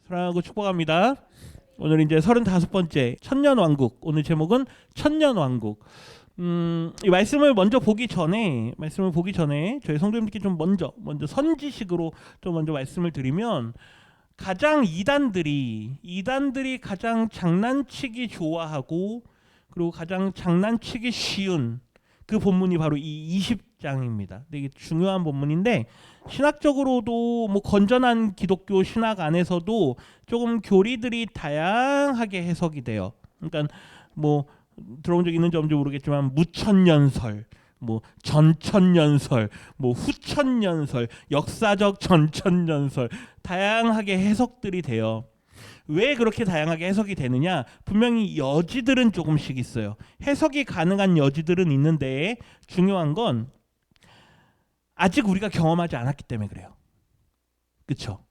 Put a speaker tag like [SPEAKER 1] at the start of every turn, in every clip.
[SPEAKER 1] 사랑하고 축복합니다. 오늘 이제 35번째 천년왕국. 오늘 제목은 천년왕국. 이 말씀을 보기 전에 저희 성도님들께 좀 먼저 선지식으로 좀 먼저 말씀을 드리면, 가장 이단들이 가장 장난치기 좋아하고 그리고 가장 장난치기 쉬운 그 본문이 바로 이 20장입니다. 되게 중요한 본문인데, 신학적으로도 건전한 기독교 신학 안에서도 조금 교리들이 다양하게 해석이 돼요. 그러니까 들어본 적 있는지 없는지 모르겠지만, 무천년설, 전천년설, 후천년설, 역사적 전천년설, 다양하게 해석들이 돼요. 왜 그렇게 다양하게 해석이 되느냐? 분명히 여지들은 조금씩 있어요. 해석이 가능한 여지들은 있는데, 중요한 건 아직 우리가 경험하지 않았기 때문에 그래요. 그렇죠?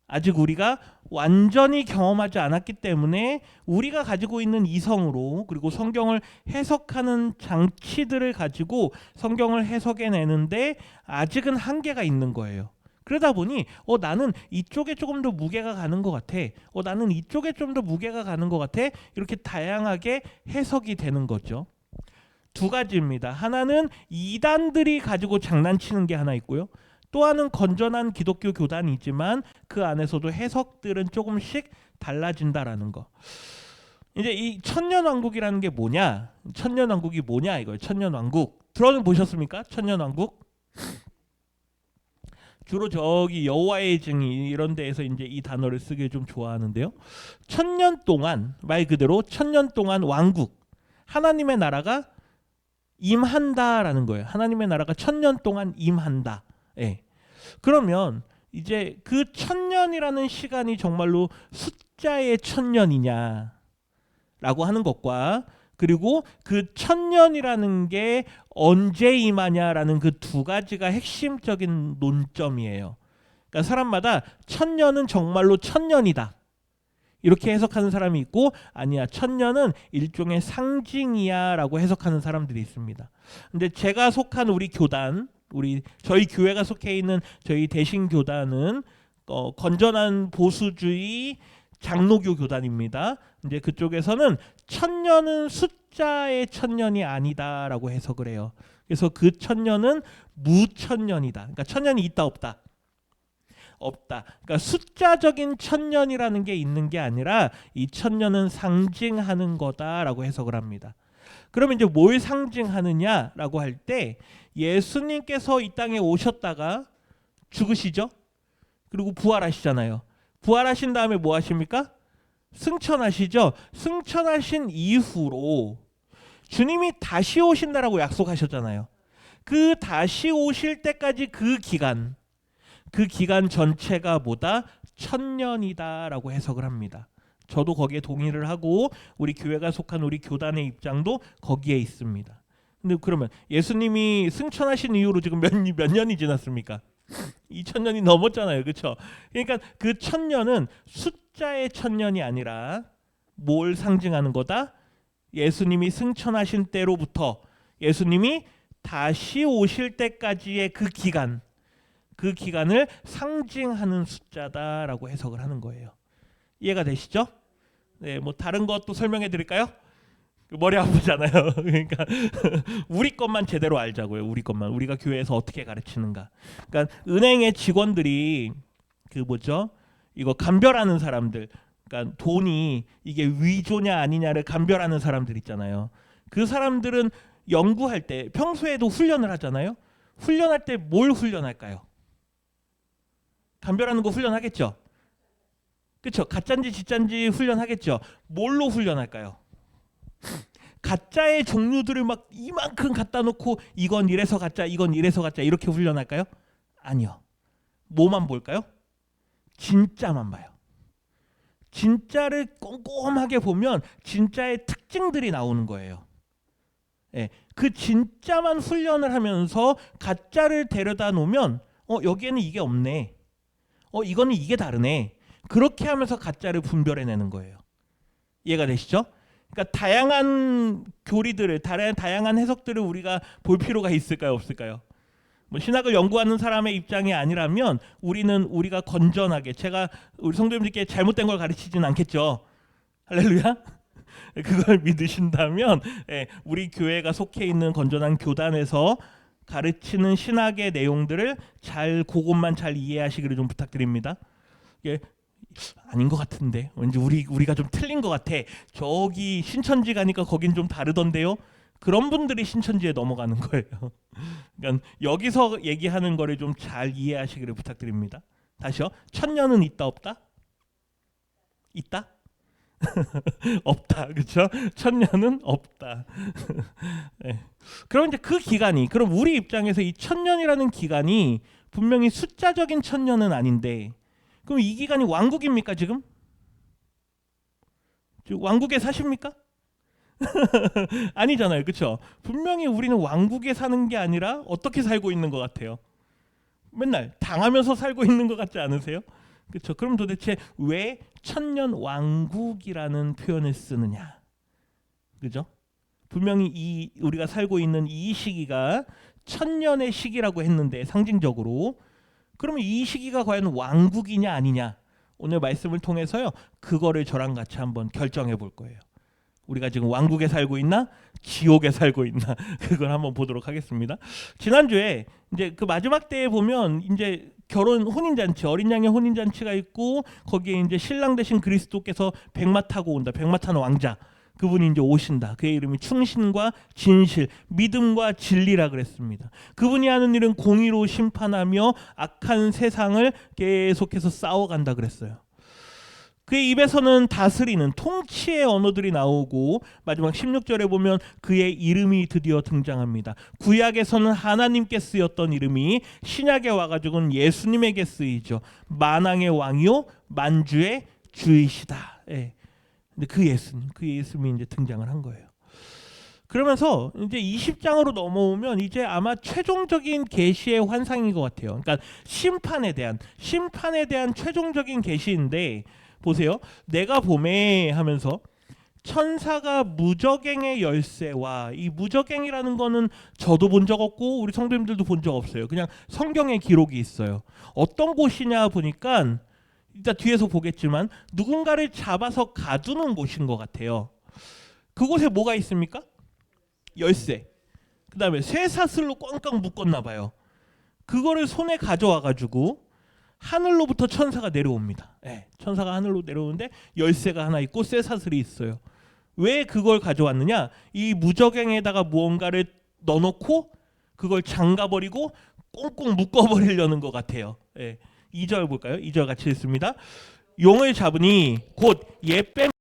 [SPEAKER 1] 아직 우리가 완전히 경험하지 않았기 때문에 우리가 가지고 있는 이성으로, 그리고 성경을 해석하는 장치들을 가지고 성경을 해석해내는데 아직은 한계가 있는 거예요. 그러다 보니 나는 이쪽에 조금 더 무게가 가는 것 같아. 나는 이쪽에 좀 더 무게가 가는 것 같아. 이렇게 다양하게 해석이 되는 거죠. 두 가지입니다. 하나는 이단들이 가지고 장난치는 게 하나 있고요. 또 하나는 건전한 기독교 교단이지만 그 안에서도 해석들은 조금씩 달라진다라는 거. 이제 이 천년왕국이라는 게 뭐냐? 천년왕국이 뭐냐 이거예요. 천년왕국. 들어보셨습니까? 천년왕국? 주로 저기 여호와의 증인 이런 데에서 이제 이 단어를 쓰길 좀 좋아하는데요. 천년 동안, 말 그대로 천년 동안 왕국, 하나님의 나라가 임한다라는 거예요. 하나님의 나라가 천년 동안 임한다. 예. 그러면 이제 그 천년이라는 시간이 정말로 숫자의 천년이냐라고 하는 것과, 그리고 그 천년이라는 게 언제 임하냐라는 그 두 가지가 핵심적인 논점이에요. 그러니까 사람마다 천년은 정말로 천년이다, 이렇게 해석하는 사람이 있고, 아니야, 천년은 일종의 상징이야 라고 해석하는 사람들이 있습니다. 근데 제가 속한 우리 교단, 저희 교회가 속해 있는 저희 대신교단은 건전한 보수주의 장로교 교단입니다. 이제 그쪽에서는 천년은 숫자의 천년이 아니다라고 해석을 해요. 그래서 그 천년은 무천년이다. 그러니까 천년이 있다 없다? 없다. 그러니까 숫자적인 천년이라는 게 있는 게 아니라 이 천년은 상징하는 거다라고 해석을 합니다. 그러면 이제 뭘 상징하느냐라고 할 때, 예수님께서 이 땅에 오셨다가 죽으시죠? 그리고 부활하시잖아요. 부활하신 다음에 뭐 하십니까? 승천하시죠. 승천하신 이후로 주님이 다시 오신다라고 약속하셨잖아요. 그 다시 오실 때까지 그 기간 전체가 뭐다? 천년이다라고 해석을 합니다. 저도 거기에 동의를 하고 우리 교회가 속한 우리 교단의 입장도 거기에 있습니다. 근데 그러면 예수님이 승천하신 이후로 지금 몇 년이 지났습니까? 2000년이 넘었잖아요. 그렇죠? 그러니까 그 천년은 숫자의 천년이 아니라 뭘 상징하는 거다? 예수님이 승천하신 때로부터 예수님이 다시 오실 때까지의 그 기간을 상징하는 숫자다라고 해석을 하는 거예요. 이해가 되시죠? 네, 다른 것도 설명해 드릴까요? 머리 아프잖아요. 그러니까 우리 것만 제대로 알자고요. 우리 것만. 우리가 교회에서 어떻게 가르치는가. 그러니까 은행의 직원들이 이거 감별하는 사람들, 그러니까 돈이 이게 위조냐 아니냐를 감별하는 사람들 있잖아요. 그 사람들은 연구할 때, 평소에도 훈련을 하잖아요. 훈련할 때 뭘 훈련할까요? 감별하는 거 훈련하겠죠. 그렇죠. 가짜인지 진짜인지 훈련하겠죠. 뭘로 훈련할까요? 가짜의 종류들을 막 이만큼 갖다 놓고 이건 이래서 가짜, 이건 이래서 가짜, 이렇게 훈련할까요? 아니요. 뭐만 볼까요? 진짜만 봐요. 진짜를 꼼꼼하게 보면 진짜의 특징들이 나오는 거예요. 예, 그 진짜만 훈련을 하면서 가짜를 데려다 놓으면 여기에는 이게 없네. 이거는 이게 다르네. 그렇게 하면서 가짜를 분별해내는 거예요. 이해가 되시죠? 그러니까 다양한 교리들을, 다양한 해석들을 우리가 볼 필요가 있을까요, 없을까요? 뭐 신학을 연구하는 사람의 입장이 아니라면 우리가 건전하게, 제가 우리 성도님들께 잘못된 걸 가르치진 않겠죠. 할렐루야. 그걸 믿으신다면 우리 교회가 속해 있는 건전한 교단에서 가르치는 신학의 내용들을 그것만 잘 이해하시기를 좀 부탁드립니다. 이게 아닌 것 같은데 왠지 우리가 좀 틀린 것 같아. 저기 신천지 가니까 거긴 좀 다르던데요. 그런 분들이 신천지에 넘어가는 거예요. 그러니까 여기서 얘기하는 거를 좀 잘 이해하시기를 부탁드립니다. 다시요. 천년은 있다 없다? 있다? 없다. 그렇죠? 천년은 없다. 네. 그럼 이제 그 기간이, 그럼 우리 입장에서 이 천년이라는 기간이 분명히 숫자적인 천년은 아닌데, 그럼 이 기간이 왕국입니까 지금? 왕국에 사십니까? 아니잖아요. 그렇죠? 분명히 우리는 왕국에 사는 게 아니라 어떻게 살고 있는 것 같아요? 맨날 당하면서 살고 있는 것 같지 않으세요? 그렇죠? 그럼 도대체 왜 천년 왕국이라는 표현을 쓰느냐? 그죠? 분명히 우리가 살고 있는 이 시기가 천년의 시기라고 했는데 상징적으로, 그러면 이 시기가 과연 왕국이냐 아니냐? 오늘 말씀을 통해서요, 그거를 저랑 같이 한번 결정해 볼 거예요. 우리가 지금 왕국에 살고 있나 지옥에 살고 있나 그걸 한번 보도록 하겠습니다. 지난주에 이제 그 마지막 때에 보면 이제 혼인 잔치, 어린 양의 혼인 잔치가 있고, 거기에 이제 신랑 대신 그리스도께서 백마 타고 온다. 백마 타는 왕자, 그분이 이제 오신다. 그의 이름이 충신과 진실, 믿음과 진리라 그랬습니다. 그분이 하는 일은 공의로 심판하며 악한 세상을 계속해서 싸워간다 그랬어요. 그의 입에서는 다스리는 통치의 언어들이 나오고, 마지막 16절에 보면 그의 이름이 드디어 등장합니다. 구약에서는 하나님께 쓰였던 이름이 신약에 와가지고는 예수님에게 쓰이죠. 만왕의 왕이요 만주의 주이시다. 근데 그 예수님이 이제 등장을 한 거예요. 그러면서 이제 20장으로 넘어오면 이제 아마 최종적인 계시의 환상인 것 같아요. 그러니까 심판에 대한 최종적인 계시인데, 보세요. 내가 봄에 하면서 천사가 무저갱의 열쇠와, 이 무저갱이라는 거는 저도 본 적 없고 우리 성도님들도 본 적 없어요. 그냥 성경에 기록이 있어요. 어떤 곳이냐 보니까 일단 뒤에서 보겠지만 누군가를 잡아서 가두는 곳인 것 같아요. 그곳에 뭐가 있습니까? 열쇠. 그 다음에 쇠사슬로 꽝꽝 묶었나 봐요. 그거를 손에 가져와 가지고 하늘로부터 천사가 내려옵니다. 천사가 하늘로 내려오는데 열쇠가 하나 있고 쇠사슬이 있어요. 왜 그걸 가져왔느냐? 이 무저갱에다가 무언가를 넣어놓고 그걸 잠가버리고 꽁꽁 묶어버리려는 것 같아요. 2절 볼까요? 2절 같이 읽습니다. 용을 잡으니 곧 옛뱀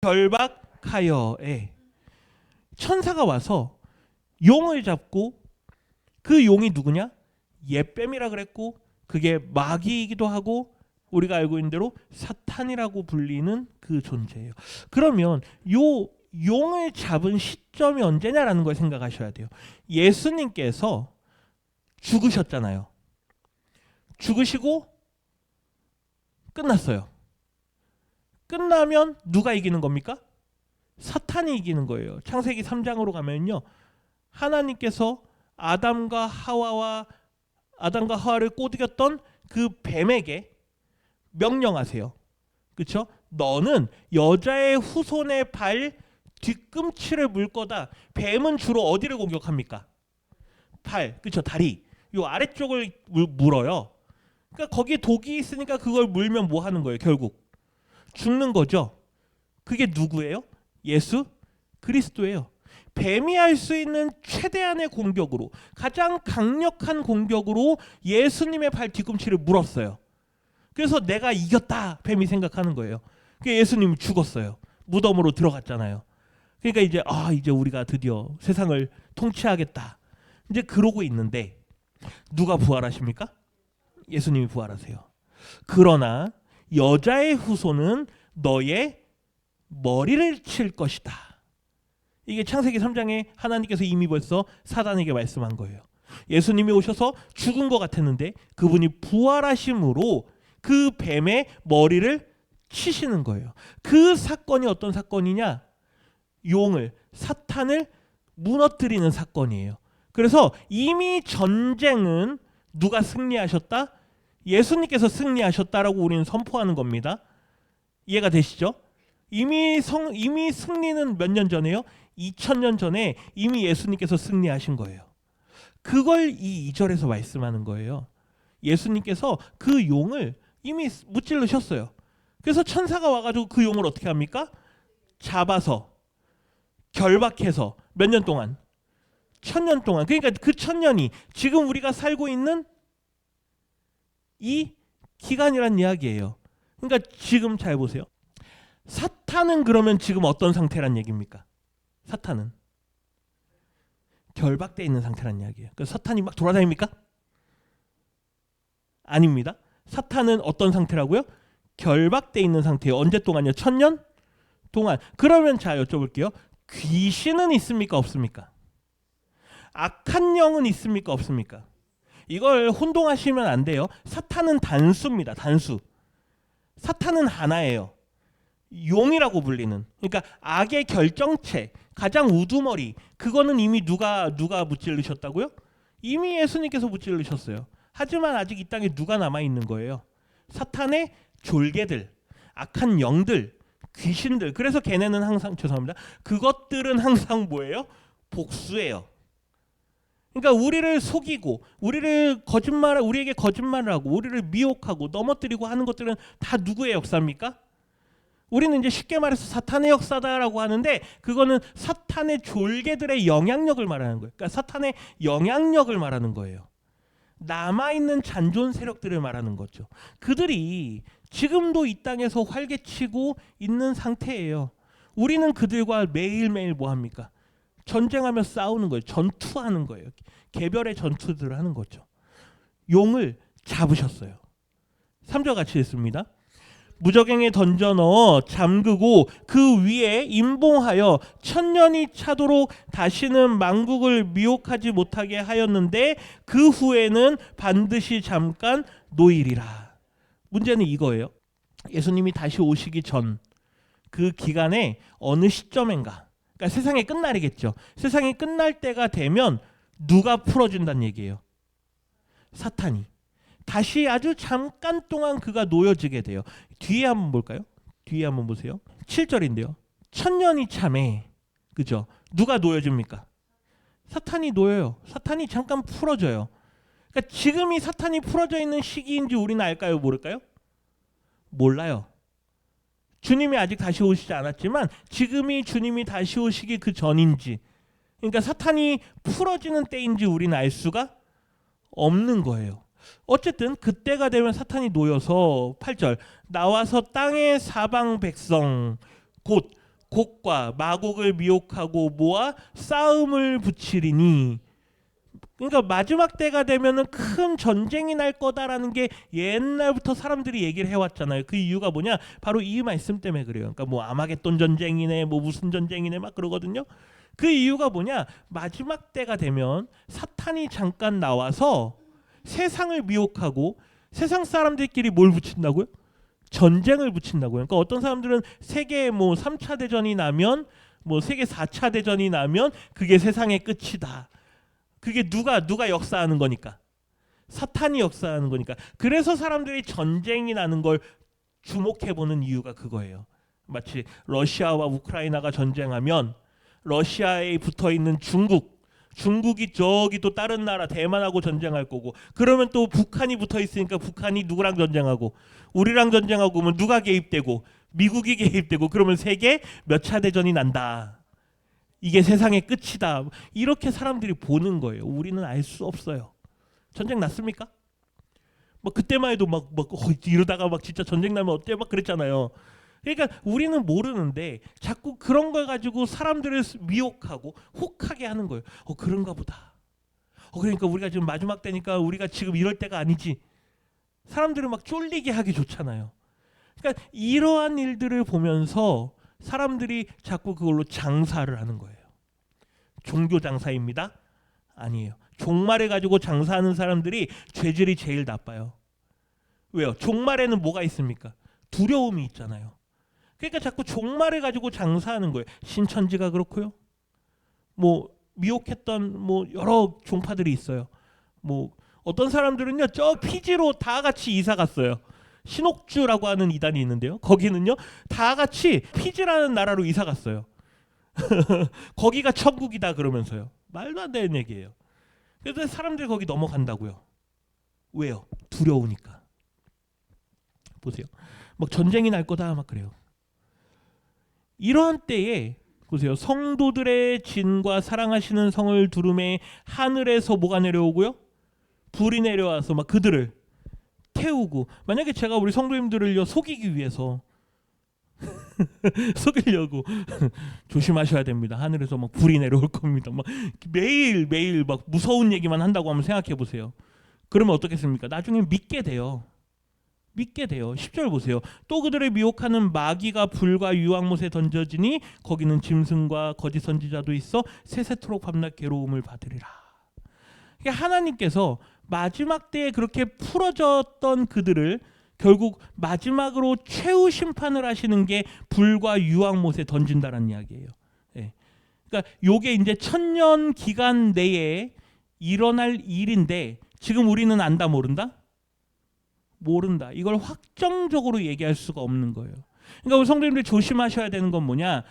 [SPEAKER 1] 결박하여. 천사가 와서 용을 잡고, 그 용이 누구냐? 옛뱀이라 그랬고, 그게 마귀이기도 하고 우리가 알고 있는 대로 사탄이라고 불리는 그 존재예요. 그러면 요 용을 잡은 시점이 언제냐라는 걸 생각하셔야 돼요. 예수님께서 죽으셨잖아요. 죽으시고 끝났어요. 끝나면 누가 이기는 겁니까? 사탄이 이기는 거예요. 창세기 3장으로 가면요, 하나님께서 아담과 하와를 꼬드겼던 그 뱀에게 명령하세요. 그렇죠? 너는 여자의 후손의 발 뒤꿈치를 물 거다. 뱀은 주로 어디를 공격합니까? 팔, 그렇죠? 다리. 요 아래쪽을 물어요. 그러니까 거기에 독이 있으니까 그걸 물면 뭐 하는 거예요? 결국 죽는 거죠. 그게 누구예요? 예수 그리스도예요. 뱀이 할 수 있는 최대한의 공격으로, 가장 강력한 공격으로 예수님의 발 뒤꿈치를 물었어요. 그래서 내가 이겼다, 뱀이 생각하는 거예요. 그래서 예수님이 죽었어요. 무덤으로 들어갔잖아요. 그러니까 이제 우리가 드디어 세상을 통치하겠다, 이제 그러고 있는데 누가 부활하십니까? 예수님이 부활하세요. 그러나 여자의 후손은 너의 머리를 칠 것이다. 이게 창세기 3장에 하나님께서 이미 벌써 사단에게 말씀한 거예요. 예수님이 오셔서 죽은 것 같았는데 그분이 부활하심으로 그 뱀의 머리를 치시는 거예요. 그 사건이 어떤 사건이냐? 사탄을 무너뜨리는 사건이에요. 그래서 이미 전쟁은 누가 승리하셨다? 예수님께서 승리하셨다라고 우리는 선포하는 겁니다. 이해가 되시죠? 이미 승리는 몇 년 전에요? 2000년 전에 이미 예수님께서 승리하신 거예요. 그걸 이 2절에서 말씀하는 거예요. 예수님께서 그 용을 이미 무찔르셨어요. 그래서 천사가 와가지고 그 용을 어떻게 합니까? 잡아서 결박해서 몇 년 동안? 1000년 동안. 그러니까 그 1000년이 지금 우리가 살고 있는 이 기간이란 이야기예요. 그러니까 지금 잘 보세요. 사탄은 그러면 지금 어떤 상태란 얘기입니까? 사탄은 결박되어 있는 상태란 이야기예요. 그러니까 사탄이 막 돌아다닙니까? 아닙니다. 사탄은 어떤 상태라고요? 결박되어 있는 상태예요. 언제 동안요? 1000년 동안. 그러면 자 여쭤볼게요. 귀신은 있습니까? 없습니까? 악한 영은 있습니까? 없습니까? 이걸 혼동하시면 안 돼요. 사탄은 단수입니다. 단수. 사탄은 하나예요. 용이라고 불리는. 그러니까 악의 결정체, 가장 우두머리. 그거는 이미 누가 무찔르셨다고요? 이미 예수님께서 무찔르셨어요. 하지만 아직 이 땅에 누가 남아 있는 거예요? 사탄의 졸개들, 악한 영들, 귀신들. 그래서 걔네는 항상 죄송합니다. 그것들은 항상 뭐예요? 복수예요. 그러니까 우리를 속이고 우리에게 거짓말을 하고 우리를 미혹하고 넘어뜨리고 하는 것들은 다 누구의 역사입니까? 우리는 이제 쉽게 말해서 사탄의 역사다라고 하는데 그거는 사탄의 졸개들의 영향력을 말하는 거예요. 그러니까 사탄의 영향력을 말하는 거예요. 남아있는 잔존 세력들을 말하는 거죠. 그들이 지금도 이 땅에서 활개치고 있는 상태예요. 우리는 그들과 매일매일 뭐 합니까? 전쟁하며 싸우는 거예요. 전투하는 거예요. 개별의 전투들을 하는 거죠. 용을 잡으셨어요. 3절 같이 읽습니다. 무저갱에 던져 넣어 잠그고 그 위에 임봉하여 1000년이 차도록 다시는 만국을 미혹하지 못하게 하였는데 그 후에는 반드시 잠깐 놓이리라. 문제는 이거예요. 예수님이 다시 오시기 전 그 기간에 어느 시점인가, 그러니까 세상의 끝날이겠죠. 세상이 끝날 때가 되면 누가 풀어준다는 얘기예요? 사탄이. 다시 아주 잠깐 동안 그가 놓여지게 돼요. 뒤에 한번 볼까요? 뒤에 한번 보세요. 7절인데요. 1000년이 참에 그죠? 누가 놓여집니까? 사탄이 놓여요. 사탄이 잠깐 풀어져요. 그러니까 지금이 사탄이 풀어져 있는 시기인지 우리는 알까요? 모를까요? 몰라요. 주님이 아직 다시 오시지 않았지만 지금이 주님이 다시 오시기 그 전인지, 그러니까 사탄이 풀어지는 때인지 우리는 알 수가 없는 거예요. 어쨌든 그때가 되면 사탄이 놓여서 8절 나와서 땅의 사방 백성 곧 곡과 마곡을 미혹하고 모아 싸움을 붙이리니, 그러니까 마지막 때가 되면은 큰 전쟁이 날 거다라는 게 옛날부터 사람들이 얘기를 해왔잖아요. 그 이유가 뭐냐? 바로 이 말씀 때문에 그래요. 그러니까 뭐 아마겟돈 전쟁이네, 뭐 무슨 전쟁이네 막 그러거든요. 그 이유가 뭐냐? 마지막 때가 되면 사탄이 잠깐 나와서 세상을 미혹하고 세상 사람들끼리 뭘 붙인다고요? 전쟁을 붙인다고요. 그러니까 어떤 사람들은 세계 뭐 3차 대전이 나면 뭐 세계 4차 대전이 나면 그게 세상의 끝이다. 그게 누가 역사하는 거니까? 사탄이 역사하는 거니까. 그래서 사람들이 전쟁이 나는 걸 주목해 보는 이유가 그거예요. 마치 러시아와 우크라이나가 전쟁하면 러시아에 붙어 있는 중국이 저기 또 다른 나라 대만하고 전쟁할 거고, 그러면 또 북한이 붙어 있으니까 북한이 누구랑 전쟁하고 우리랑 전쟁하고 그러면 누가 개입되고 미국이 개입되고 그러면 세계 몇 차 대전이 난다. 이게 세상의 끝이다. 이렇게 사람들이 보는 거예요. 우리는 알 수 없어요. 전쟁 났습니까? 뭐 그때만 해도 막 이러다가 막 진짜 전쟁 나면 어때 막 그랬잖아요. 그러니까 우리는 모르는데 자꾸 그런 걸 가지고 사람들을 미혹하고 혹하게 하는 거예요. 그런가 보다. 그러니까 우리가 지금 마지막 때니까 우리가 지금 이럴 때가 아니지. 사람들을 막 쫄리게 하기 좋잖아요. 그러니까 이러한 일들을 보면서 사람들이 자꾸 그걸로 장사를 하는 거예요. 종교 장사입니다? 아니에요. 종말을 가지고 장사하는 사람들이 죄질이 제일 나빠요. 왜요? 종말에는 뭐가 있습니까? 두려움이 있잖아요. 그러니까 자꾸 종말을 가지고 장사하는 거예요. 신천지가 그렇고요. 뭐 미혹했던 뭐 여러 종파들이 있어요. 뭐 어떤 사람들은요 저 피지로 다 같이 이사 갔어요. 신옥주라고 하는 이단이 있는데요. 거기는요 다 같이 피지라는 나라로 이사 갔어요. 거기가 천국이다 그러면서요. 말도 안 되는 얘기예요. 그래서 사람들이 거기 넘어간다고요. 왜요? 두려우니까. 보세요. 막 전쟁이 날 거다 막 그래요. 이러한 때에 보세요. 성도들의 진과 사랑하시는 성을 두름에 하늘에서 뭐가 내려오고요? 불이 내려와서 막 그들을 태우고, 만약에 제가 우리 성도님들을요 속이기 위해서 속이려고 조심하셔야 됩니다. 하늘에서 막 불이 내려올 겁니다. 막 매일 매일 막 무서운 얘기만 한다고 한번 생각해 보세요. 그러면 어떻겠습니까? 나중에 믿게 돼요. 믿게 돼요. 10절 보세요. 또 그들을 미혹하는 마귀가 불과 유황못에 던져지니 거기는 짐승과 거짓 선지자도 있어 세세토록 밤낮 괴로움을 받으리라. 그러니까 하나님께서 마지막 때에 그렇게 풀어졌던 그들을 결국 마지막으로 최후 심판을 하시는 게 불과 유황못에 던진다는 이야기예요. 예. 그러니까 요게 이제 1000년 기간 내에 일어날 일인데 지금 우리는 안다 모른다? 모른다. 이걸 확정적으로 얘기할 수가 없는 거예요. 그러니까 우리 성도님들 조심하셔야 되는 건 뭐냐?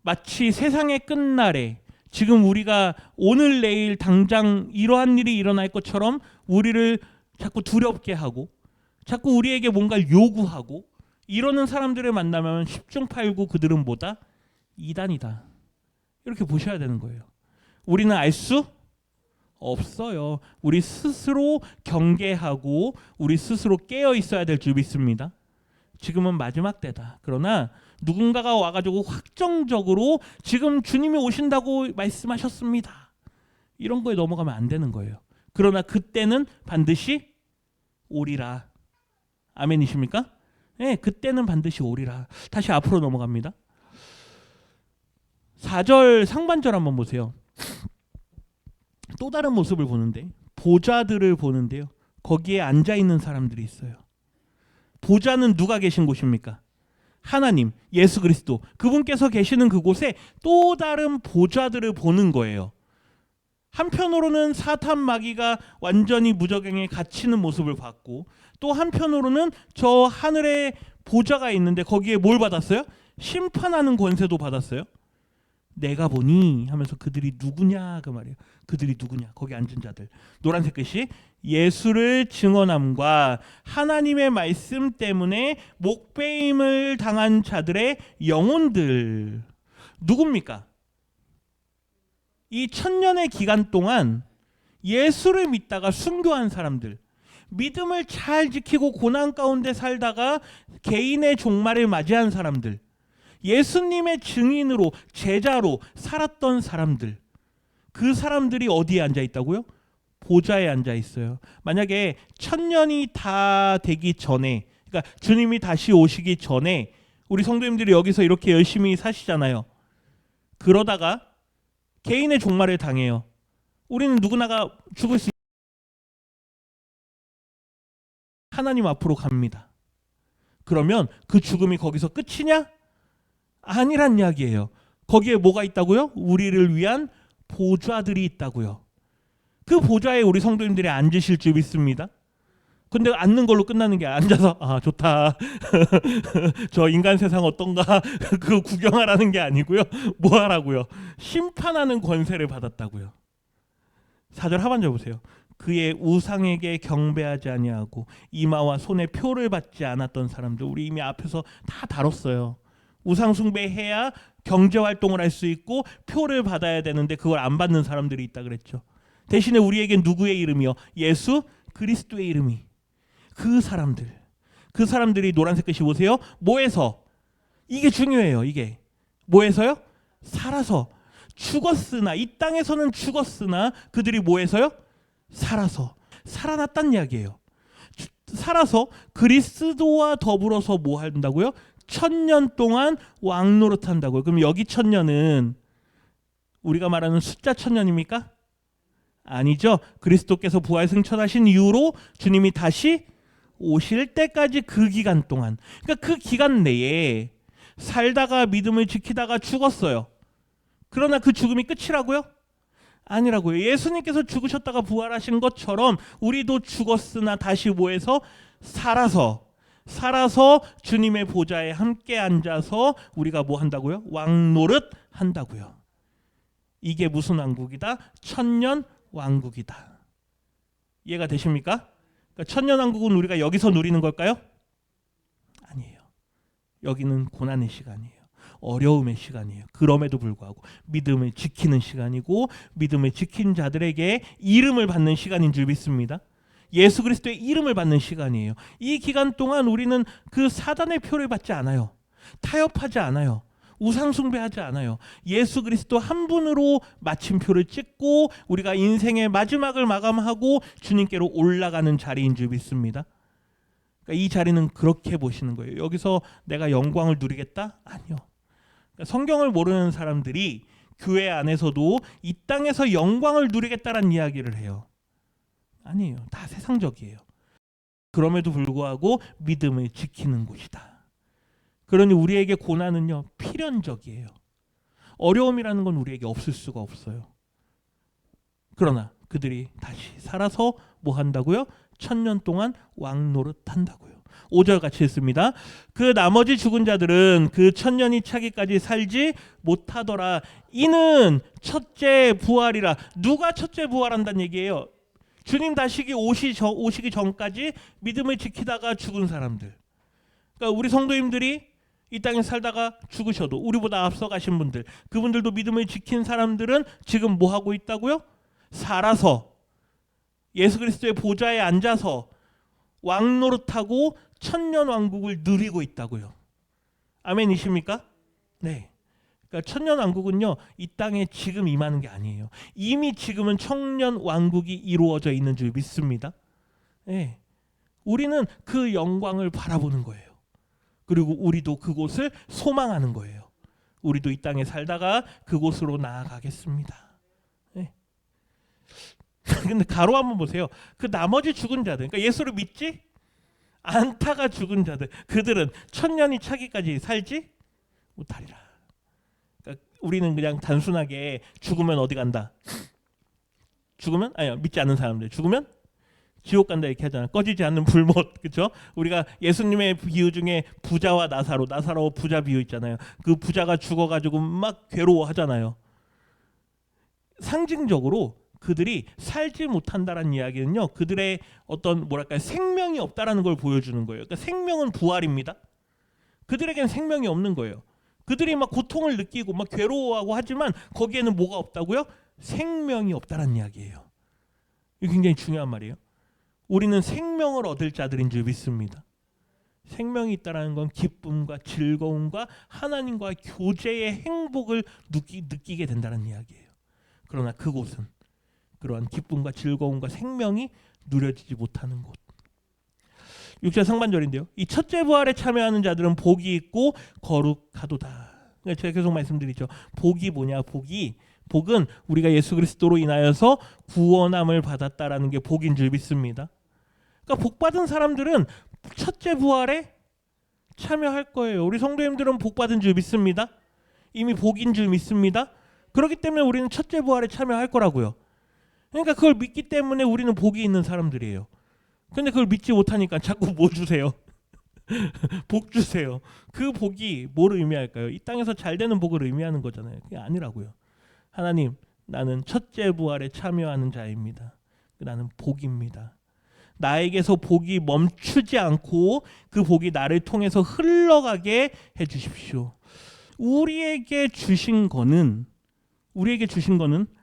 [SPEAKER 1] 마치 세상의 끝날에 지금 우리가 오늘 내일 당장 이러한 일이 일어날 것처럼 우리를 자꾸 두렵게 하고 자꾸 우리에게 뭔가를 요구하고 이러는 사람들을 만나면 10중 8구 그들은 뭐다? 이단이다. 이렇게 보셔야 되는 거예요. 우리는 알 수 없어요. 우리 스스로 경계하고 우리 스스로 깨어 있어야 될 줄 믿습니다. 지금은 마지막 때다. 그러나 누군가가 와가지고 확정적으로 지금 주님이 오신다고 말씀하셨습니다. 이런 거에 넘어가면 안 되는 거예요. 그러나 그때는 반드시 오리라. 아멘이십니까? 네, 그때는 반드시 오리라. 다시 앞으로 넘어갑니다. 4절 상반절 한번 보세요. 또 다른 모습을 보는데 보좌들을 보는데요. 거기에 앉아있는 사람들이 있어요. 보좌는 누가 계신 곳입니까? 하나님, 예수 그리스도. 그분께서 계시는 그곳에 또 다른 보좌들을 보는 거예요. 한편으로는 사탄 마귀가 완전히 무저갱에 갇히는 모습을 봤고 또 한편으로는 저 하늘에 보좌가 있는데 거기에 뭘 받았어요? 심판하는 권세도 받았어요. 내가 보니 하면서 그들이 누구냐 그 말이에요. 그들이 누구냐? 거기 앉은 자들. 노란색 글씨 예수를 증언함과 하나님의 말씀 때문에 목배임을 당한 자들의 영혼들. 누굽니까? 이 1000년의 기간 동안 예수를 믿다가 순교한 사람들, 믿음을 잘 지키고 고난 가운데 살다가 개인의 종말을 맞이한 사람들, 예수님의 증인으로 제자로 살았던 사람들, 그 사람들이 어디에 앉아 있다고요? 보좌에 앉아 있어요. 만약에 1000년이 다 되기 전에, 그러니까 주님이 다시 오시기 전에 우리 성도님들이 여기서 이렇게 열심히 사시잖아요. 그러다가 개인의 종말을 당해요. 우리는 누구나가 죽을 수 하나님 앞으로 갑니다. 그러면 그 죽음이 거기서 끝이냐? 아니란 이야기예요. 거기에 뭐가 있다고요? 우리를 위한 보좌들이 있다고요. 그 보좌에 우리 성도님들이 앉으실 줄 믿습니다. 근데 앉는 걸로 끝나는 게 앉아서 아 좋다 저 인간 세상 어떤가 그거 구경하라는 게 아니고요. 뭐 하라고요? 심판하는 권세를 받았다고요. 4절 하반절 보세요. 그의 우상에게 경배하지 아니하고 이마와 손에 표를 받지 않았던 사람들. 우리 이미 앞에서 다 다뤘어요. 우상 숭배해야 경제 활동을 할 수 있고 표를 받아야 되는데 그걸 안 받는 사람들이 있다 그랬죠. 대신에 우리에겐 누구의 이름이요? 예수 그리스도의 이름이. 그 사람들이 노란색 글씨 보세요. 뭐에서? 이게 중요해요. 이게 뭐에서요? 살아서. 죽었으나 이 땅에서는 죽었으나 그들이 뭐에서요? 살아서. 살아났단 이야기예요. 살아서 그리스도와 더불어서 뭐 한다고요? 1000년 동안 왕노릇 한다고요. 그럼 여기 1000년은 우리가 말하는 숫자 1000년입니까? 아니죠. 그리스도께서 부활 승천하신 이후로 주님이 다시 오실 때까지 그 기간 동안, 그러니까 그 기간 내에 살다가 믿음을 지키다가 죽었어요. 그러나 그 죽음이 끝이라고요? 아니라고요. 예수님께서 죽으셨다가 부활하신 것처럼 우리도 죽었으나 다시 뭐해서 살아서 주님의 보좌에 함께 앉아서 우리가 뭐 한다고요? 왕노릇 한다고요. 이게 무슨 왕국이다? 천년 왕국이다. 이해가 되십니까? 그러니까 천년 왕국은 우리가 여기서 누리는 걸까요? 아니에요. 여기는 고난의 시간이에요. 어려움의 시간이에요. 그럼에도 불구하고 믿음을 지키는 시간이고 믿음을 지킨 자들에게 이름을 받는 시간인 줄 믿습니다. 예수 그리스도의 이름을 받는 시간이에요. 이 기간 동안 우리는 그 사단의 표를 받지 않아요. 타협하지 않아요. 우상 숭배하지 않아요. 예수 그리스도 한 분으로 마침표를 찍고 우리가 인생의 마지막을 마감하고 주님께로 올라가는 자리인 줄 믿습니다. 그러니까 이 자리는 그렇게 보시는 거예요. 여기서 내가 영광을 누리겠다? 아니요. 그러니까 성경을 모르는 사람들이 교회 안에서도 이 땅에서 영광을 누리겠다라는 이야기를 해요. 아니에요. 다 세상적이에요. 그럼에도 불구하고 믿음을 지키는 곳이다. 그러니 우리에게 고난은요 필연적이에요. 어려움이라는 건 우리에게 없을 수가 없어요. 그러나 그들이 다시 살아서 뭐 한다고요? 천년 동안 왕노릇 한다고요. 5절 같이 읽습니다. 그 나머지 죽은 자들은 그 천년이 차기까지 살지 못하더라. 이는 첫째 부활이라. 누가 첫째 부활한다는 얘기예요? 주님 다시 오시기 전까지 믿음을 지키다가 죽은 사람들. 그러니까 우리 성도님들이 이 땅에 살다가 죽으셔도 우리보다 앞서 가신 분들, 그분들도 믿음을 지킨 사람들은 지금 뭐 하고 있다고요? 살아서 예수 그리스도의 보좌에 앉아서 왕노릇하고 천년 왕국을 누리고 있다고요. 아멘이십니까? 네. 그러니까 천년 왕국은요 이 땅에 지금 임하는 게 아니에요. 이미 지금은 천년 왕국이 이루어져 있는 줄 믿습니다. 네. 우리는 그 영광을 바라보는 거예요. 그리고 우리도 그곳을 소망하는 거예요. 우리도 이 땅에 살다가 그곳으로 나아가겠습니다. 네. 근데 가로 한번 보세요. 그 나머지 죽은 자들, 그러니까 예수를 믿지 않다가 죽은 자들, 그들은 천년이 차기까지 살지 못하리라. 그러니까 우리는 그냥 단순하게 죽으면 어디 간다. 죽으면 아니요 믿지 않는 사람들 죽으면 지옥 간다 이렇게 하잖아요. 꺼지지 않는 불못, 그렇죠? 우리가 예수님의 비유 중에 부자와 나사로 부자 비유 있잖아요. 그 부자가 죽어가지고 막 괴로워하잖아요. 상징적으로 그들이 살지 못한다라는 이야기는요, 그들의 어떤 뭐랄까 생명이 없다라는 걸 보여주는 거예요. 그러니까 생명은 부활입니다. 그들에겐 생명이 없는 거예요. 그들이 막 고통을 느끼고 막 괴로워하고 하지만 거기에는 뭐가 없다고요? 생명이 없다라는 이야기예요. 이게 굉장히 중요한 말이에요. 우리는 생명을 얻을 자들인 줄 믿습니다. 생명이 있다라는 건 기쁨과 즐거움과 하나님과 교제의 행복을 느끼게 된다는 이야기예요. 그러나 그곳은 그러한 기쁨과 즐거움과 생명이 누려지지 못하는 곳. 6절 상반절인데요. 이 첫째 부활에 참여하는 자들은 복이 있고 거룩하도다. 제가 계속 말씀드리죠. 복이 뭐냐? 복은 우리가 예수 그리스도로 인하여서 구원함을 받았다라는 게 복인 줄 믿습니다. 그러니까 복 받은 사람들은 첫째 부활에 참여할 거예요. 우리 성도님들은 복 받은 줄 믿습니다. 이미 복인 줄 믿습니다. 그렇기 때문에 우리는 첫째 부활에 참여할 거라고요. 그러니까 그걸 믿기 때문에 우리는 복이 있는 사람들이에요. 근데 그걸 믿지 못하니까 자꾸 뭐 주세요? 복 주세요. 그 복이 뭐를 의미할까요? 이 땅에서 잘 되는 복을 의미하는 거잖아요. 그게 아니라고요. 하나님, 나는 첫째 부활에 참여하는 자입니다. 나는 복입니다. 나에게서 복이 멈추지 않고 그 복이 나를 통해서 흘러가게 해주십시오. 우리에게 주신 거는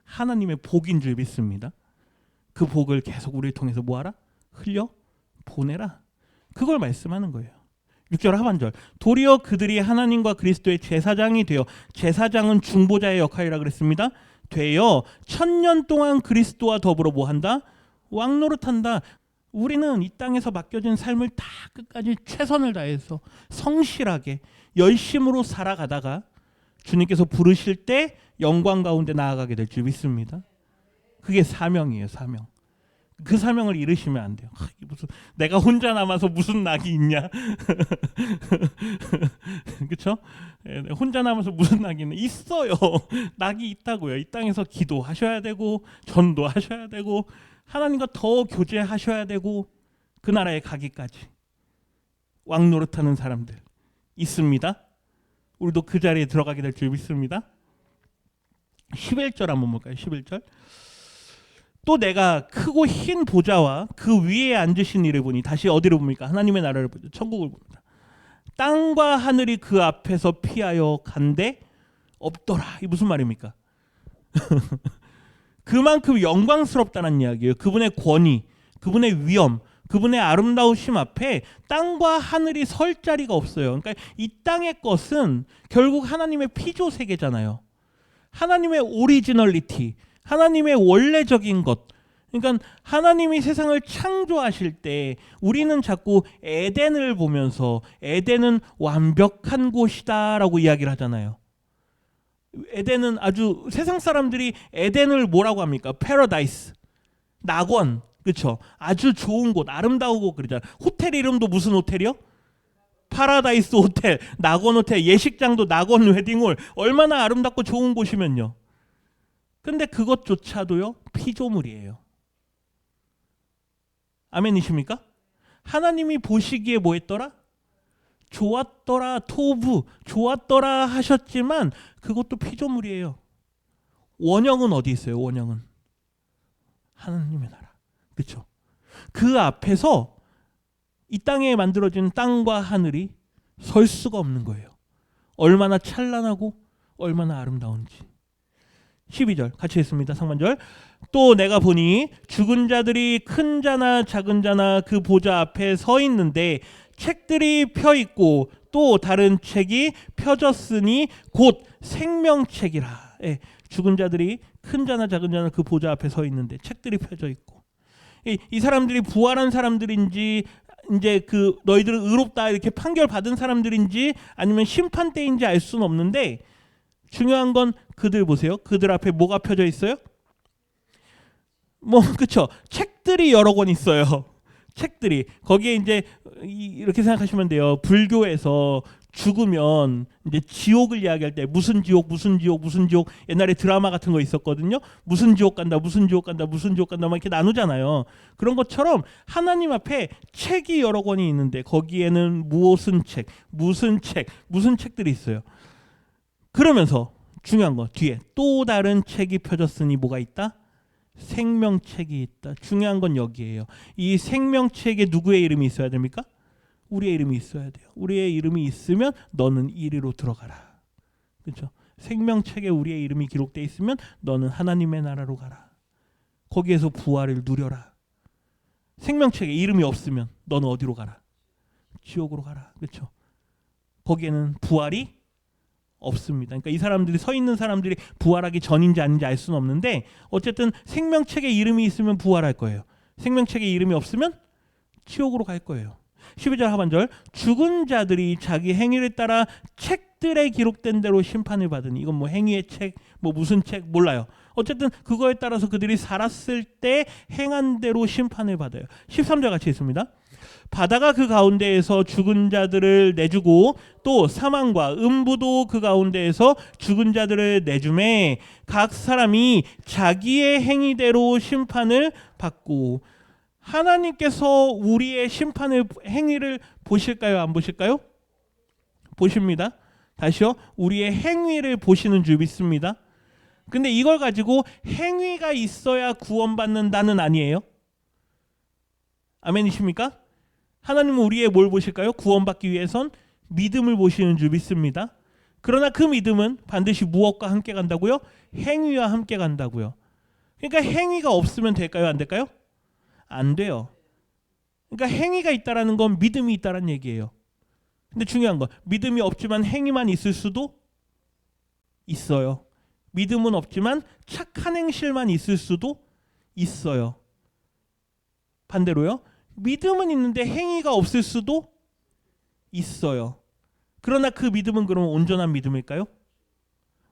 [SPEAKER 1] 하나님의 복인 줄 믿습니다. 그 복을 계속 우리를 통해서 뭐하라? 흘려 보내라. 그걸 말씀하는 거예요. 6절 하반절. 도리어 그들이 하나님과 그리스도의 제사장이 되어, 제사장은 중보자의 역할이라 그랬습니다. 되어 천년 동안 그리스도와 더불어 뭐한다? 왕노릇한다. 우리는 이 땅에서 맡겨진 삶을 다 끝까지 최선을 다해서 성실하게 열심으로 살아가다가 주님께서 부르실 때 영광 가운데 나아가게 될 줄 믿습니다. 그게 사명이에요. 사명. 그 사명을 잃으시면 안 돼요. 무슨 내가 혼자 남아서 무슨 낙이 있냐? 그렇죠? 혼자 남아서 무슨 낙이 있어요. 낙이 있다고요. 이 땅에서 기도하셔야 되고 전도하셔야 되고 하나님과 더 교제하셔야 되고 그 나라에 가기까지 왕 노릇하는 사람들 있습니다. 우리도 그 자리에 들어가게 될 줄 믿습니다. 11절 한번 볼까요? 11절. 또 내가 크고 흰 보좌와 그 위에 앉으신 이를 보니, 다시 어디를 봅니까? 하나님의 나라를 보죠. 천국을 봅니다. 땅과 하늘이 그 앞에서 피하여 간데 없더라. 이 무슨 말입니까? 그만큼 영광스럽다는 이야기예요. 그분의 권위, 그분의 위엄, 그분의 아름다우심 앞에 땅과 하늘이 설 자리가 없어요. 그러니까 이 땅의 것은 결국 하나님의 피조 세계잖아요. 하나님의 오리지널리티, 하나님의 원래적인 것. 그러니까 하나님이 세상을 창조하실 때 우리는 자꾸 에덴을 보면서 에덴은 완벽한 곳이다라고 이야기를 하잖아요. 에덴은 아주 세상 사람들이 에덴을 뭐라고 합니까? 패러다이스, 낙원, 그렇죠? 아주 좋은 곳, 아름다우고 그러잖아요. 호텔 이름도 무슨 호텔이요? 파라다이스 호텔, 낙원 호텔, 예식장도 낙원 웨딩홀. 얼마나 아름답고 좋은 곳이면요. 근데 그것조차도요 피조물이에요. 아멘이십니까? 하나님이 보시기에 뭐 했더라? 좋았더라, 토부, 좋았더라 하셨지만 그것도 피조물이에요. 원형은 어디 있어요? 원형은 하나님의 나라. 그렇죠? 그 앞에서 이 땅에 만들어진 땅과 하늘이 설 수가 없는 거예요. 얼마나 찬란하고 얼마나 아름다운지. 12절 같이 했습니다. 상반절. 또 내가 보니 죽은 자들이 큰 자나 작은 자나 그 보좌 앞에 서 있는데 책들이 펴 있고 또 다른 책이 펴졌으니 곧 생명책이라. 예, 죽은 자들이 큰 자나 작은 자나 그 보좌 앞에 서 있는데 책들이 펴져 있고, 이 사람들이 부활한 사람들인지 이제 그 너희들은 의롭다 이렇게 판결 받은 사람들인지 아니면 심판 때인지 알 수는 없는데 중요한 건 그들 보세요. 그들 앞에 뭐가 펴져 있어요? 뭐 그쵸? 책들이 여러 권 있어요. 책들이 거기에 이제 이렇게 생각하시면 돼요. 불교에서 죽으면 이제 지옥을 이야기할 때 무슨 지옥 무슨 지옥 무슨 지옥, 옛날에 드라마 같은 거 있었거든요. 무슨 지옥 간다 무슨 지옥 간다 무슨 지옥 간다 막 이렇게 나누잖아요. 그런 것처럼 하나님 앞에 책이 여러 권이 있는데 거기에는 무슨 책 무슨 책 무슨 책들이 있어요. 그러면서 중요한 거 뒤에 또 다른 책이 펴졌으니 뭐가 있다? 생명책이 있다. 중요한 건 여기에요. 이 생명책에 누구의 이름이 있어야 됩니까? 우리의 이름이 있어야 돼요. 우리의 이름이 있으면 너는 이리로 들어가라. 그렇죠? 생명책에 우리의 이름이 기록되어 있으면 너는 하나님의 나라로 가라. 거기에서 부활을 누려라. 생명책에 이름이 없으면 너는 어디로 가라? 지옥으로 가라. 그렇죠? 거기에는 부활이 없습니다. 그러니까 이 사람들이 서 있는 사람들이 부활하기 전인지 아닌지 알 수는 없는데 어쨌든 생명책에 이름이 있으면 부활할 거예요. 생명책에 이름이 없으면 지옥으로 갈 거예요. 12절 하반절. 죽은 자들이 자기 행위를 따라 책들에 기록된 대로 심판을 받으니, 이건 뭐 행위의 책, 뭐 무슨 책 몰라요. 어쨌든 그거에 따라서 그들이 살았을 때 행한 대로 심판을 받아요. 13절 같이 있습니다. 바다가 그 가운데에서 죽은 자들을 내주고 또 사망과 음부도 그 가운데에서 죽은 자들을 내주매 각 사람이 자기의 행위대로 심판을 받고. 하나님께서 우리의 심판을 행위를 보실까요? 안 보실까요? 보십니다. 다시요. 우리의 행위를 보시는 줄 믿습니다. 근데 이걸 가지고 행위가 있어야 구원받는다는 아니에요. 아멘이십니까? 하나님은 우리의 뭘 보실까요? 구원받기 위해선 믿음을 보시는 줄 믿습니다. 그러나 그 믿음은 반드시 무엇과 함께 간다고요? 행위와 함께 간다고요. 그러니까 행위가 없으면 될까요? 안 될까요? 안 돼요. 그러니까 행위가 있다라는 건 믿음이 있다라는 얘기예요. 근데 중요한 건 믿음이 없지만 행위만 있을 수도 있어요. 믿음은 없지만 착한 행실만 있을 수도 있어요. 반대로요. 믿음은 있는데 행위가 없을 수도 있어요. 그러나 그 믿음은 그러면 온전한 믿음일까요?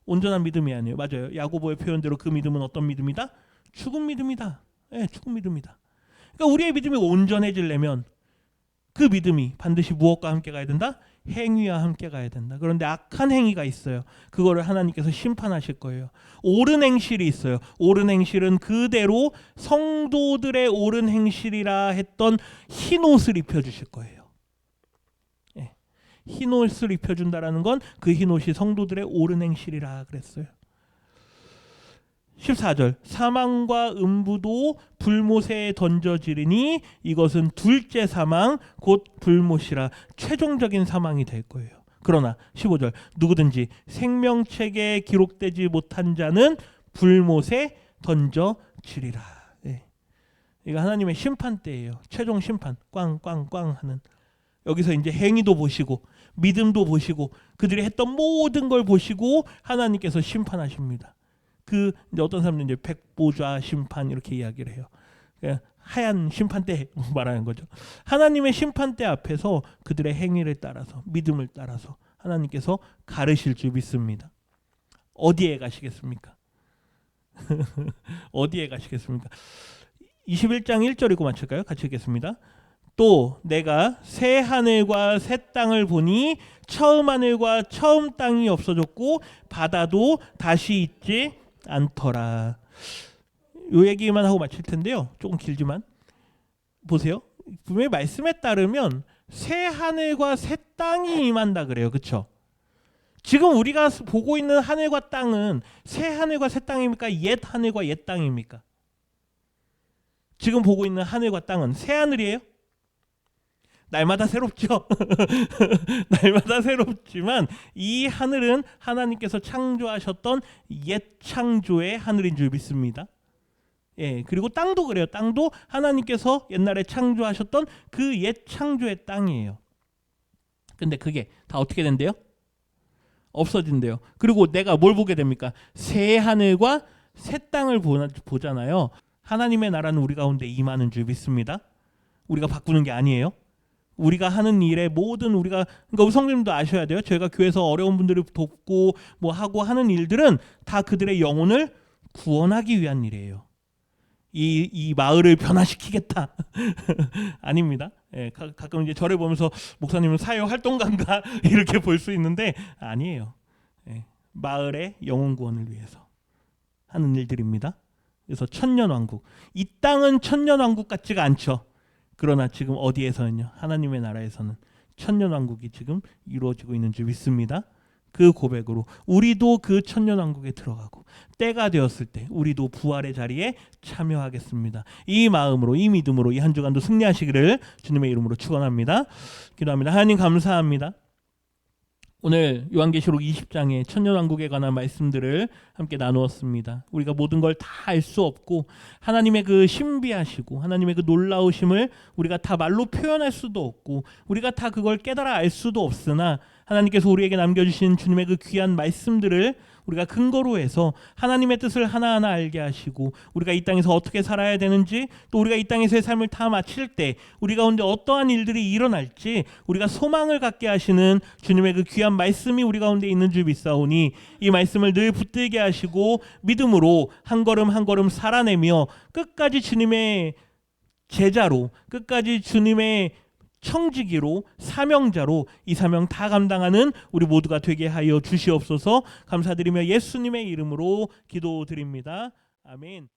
[SPEAKER 1] 온전한 믿음이 아니에요. 맞아요. 야고보의 표현대로 그 믿음은 어떤 믿음이다? 죽은 믿음이다. 네, 죽은 믿음이다. 그러니까 우리의 믿음이 온전해지려면 그 믿음이 반드시 무엇과 함께 가야 된다? 행위와 함께 가야 된다. 그런데 악한 행위가 있어요. 그거를 하나님께서 심판하실 거예요. 옳은 행실이 있어요. 옳은 행실은 그대로 성도들의 옳은 행실이라 했던 흰 옷을 입혀주실 거예요. 예. 흰 옷을 입혀준다라는 건 그 흰 옷이 성도들의 옳은 행실이라 그랬어요. 14절 사망과 음부도 불못에 던져지리니 이것은 둘째 사망 곧 불못이라 최종적인 사망이 될 거예요. 그러나 15절 누구든지 생명책에 기록되지 못한 자는 불못에 던져지리라. 예. 이거 하나님의 심판 때예요. 최종 심판 꽝꽝꽝 하는. 여기서 이제 행위도 보시고 믿음도 보시고 그들이 했던 모든 걸 보시고 하나님께서 심판하십니다. 그 이제 어떤 사람들은 이제 백보좌 심판 이렇게 이야기를 해요. 하얀 심판대 말하는 거죠. 하나님의 심판대 앞에서 그들의 행위를 따라서 믿음을 따라서 하나님께서 가르실 줄 믿습니다. 어디에 가시겠습니까? 어디에 가시겠습니까? 21장 1절이고 마칠까요? 같이 읽겠습니다. 또 내가 새 하늘과 새 땅을 보니 처음 하늘과 처음 땅이 없어졌고 바다도 다시 있지 않더라. 요 얘기만 하고 마칠 텐데요. 조금 길지만 보세요. 분명히 말씀에 따르면 새 하늘과 새 땅이 임한다 그래요. 그렇죠? 지금 우리가 보고 있는 하늘과 땅은 새 하늘과 새 땅입니까? 옛 하늘과 옛 땅입니까? 지금 보고 있는 하늘과 땅은 새 하늘이에요? 날마다 새롭죠. 날마다 새롭지만 이 하늘은 하나님께서 창조하셨던 옛 창조의 하늘인 줄 믿습니다. 예, 그리고 땅도 그래요. 땅도 하나님께서 옛날에 창조하셨던 그 옛 창조의 땅이에요. 근데 그게 다 어떻게 된대요? 없어진대요. 그리고 내가 뭘 보게 됩니까? 새 하늘과 새 땅을 보잖아요. 하나님의 나라는 우리 가운데 임하는 줄 믿습니다. 우리가 바꾸는 게 아니에요. 우리가 하는 일에 모든 그러니까 우리 성도님도 아셔야 돼요. 저희가 교회에서 어려운 분들을 돕고 뭐 하고 하는 일들은 다 그들의 영혼을 구원하기 위한 일이에요. 이 마을을 변화시키겠다. 아닙니다. 예, 가끔 이제 저를 보면서 목사님은 사회 활동가인가 이렇게 볼 수 있는데 아니에요. 예, 마을의 영혼 구원을 위해서 하는 일들입니다. 그래서 천년왕국. 이 땅은 천년왕국 같지가 않죠. 그러나 지금 어디에서는요? 하나님의 나라에서는 천년왕국이 지금 이루어지고 있는 줄 믿습니다. 그 고백으로 우리도 그 천년왕국에 들어가고 때가 되었을 때 우리도 부활의 자리에 참여하겠습니다. 이 마음으로 이 믿음으로 이 한 주간도 승리하시기를 주님의 이름으로 축원합니다. 기도합니다. 하나님 감사합니다. 오늘 요한계시록 20장의 천년왕국에 관한 말씀들을 함께 나누었습니다. 우리가 모든 걸 다 알 수 없고 하나님의 그 신비하시고 하나님의 그 놀라우심을 우리가 다 말로 표현할 수도 없고 우리가 다 그걸 깨달아 알 수도 없으나 하나님께서 우리에게 남겨주신 주님의 그 귀한 말씀들을 우리가 근거로 해서 하나님의 뜻을 하나하나 알게 하시고 우리가 이 땅에서 어떻게 살아야 되는지 또 우리가 이 땅에서의 삶을 다 마칠 때 우리 가운데 어떠한 일들이 일어날지 우리가 소망을 갖게 하시는 주님의 그 귀한 말씀이 우리 가운데 있는 줄 믿사오니 이 말씀을 늘 붙들게 하시고 믿음으로 한 걸음 한 걸음 살아내며 끝까지 주님의 제자로 끝까지 주님의 청지기로 사명자로 이 사명 다 감당하는 우리 모두가 되게 하여 주시옵소서. 감사드리며 예수님의 이름으로 기도드립니다. 아멘.